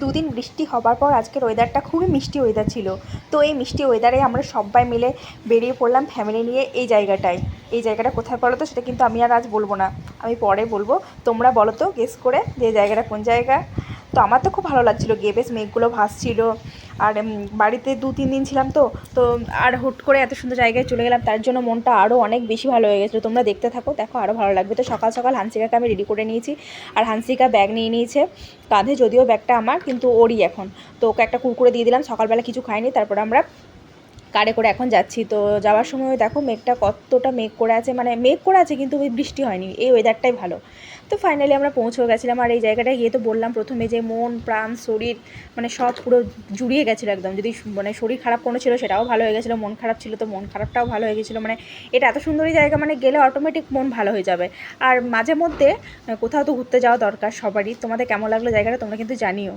দুদিন বৃষ্টি হবার পর আজকের ওয়েদারটা খুবই মিষ্টি ওয়েদার ছিল। তো এই মিষ্টি ওয়েদারে আমরা সবাই মিলে বেরিয়ে পড়লাম ফ্যামিলি নিয়ে এই জায়গাটায়। এই জায়গাটা কোথায় বলো তো, সেটা কিন্তু আমি আর আজ বলবো না, আমি পরে বলবো। তোমরা বলো তো গেস করে যে এই জায়গাটা কোন জায়গা। তো আমার তো খুব ভালো লাগছিলো, গিয়ে বেশ মেঘগুলো ভাসছিল। আর বাড়িতে 2-3 দিন ছিলাম তো তো আর হুট করে এত সুন্দর জায়গায় চলে গেলাম, তার জন্য মনটা আরও অনেক বেশি ভালো হয়ে গেছিলো। তোমরা দেখতে থাকো, দেখো আরও ভালো লাগবে। তো সকাল সকাল হানসিকাকে আমি রেডি করে নিয়েছি, আর হানসিকা ব্যাগ নিয়ে নিয়েছে কাঁধে, যদিও ব্যাগটা আমার কিন্তু ওরই এখন। তো ওকে একটা কুরকুরে দিয়ে দিলাম, সকালবেলা কিছু খাইনি। তারপর আমরা কারে করে এখন যাচ্ছি। তো যাওয়ার সময় দেখো মেঘটা কতটা মেঘ করে আছে, মানে মেঘ করে আছে কিন্তু ওই বৃষ্টি হয়নি, এই ওয়েদারটাই ভালো। তো ফাইনালি আমরা পৌঁছেও গেছিলাম। আর এই জায়গাটায় গিয়ে তো বললাম প্রথমে যে মন প্রাণ শরীর মানে সব পুরো জুড়িয়ে গেছিলো একদম। যদি মানে শরীর খারাপ কোনো ছিল সেটাও ভালো হয়ে গেছিলো, মন খারাপ ছিল তো মন খারাপটাও ভালো হয়ে গেছিলো। মানে এটা এত সুন্দরই জায়গা, মানে গেলে অটোমেটিক মন ভালো হয়ে যাবে। আর মাঝে মধ্যে কোথাও তো ঘুরতে যাওয়া দরকার সবারই। তোমাদের কেমন লাগলো জায়গাটা তোমরা কিন্তু জানিও।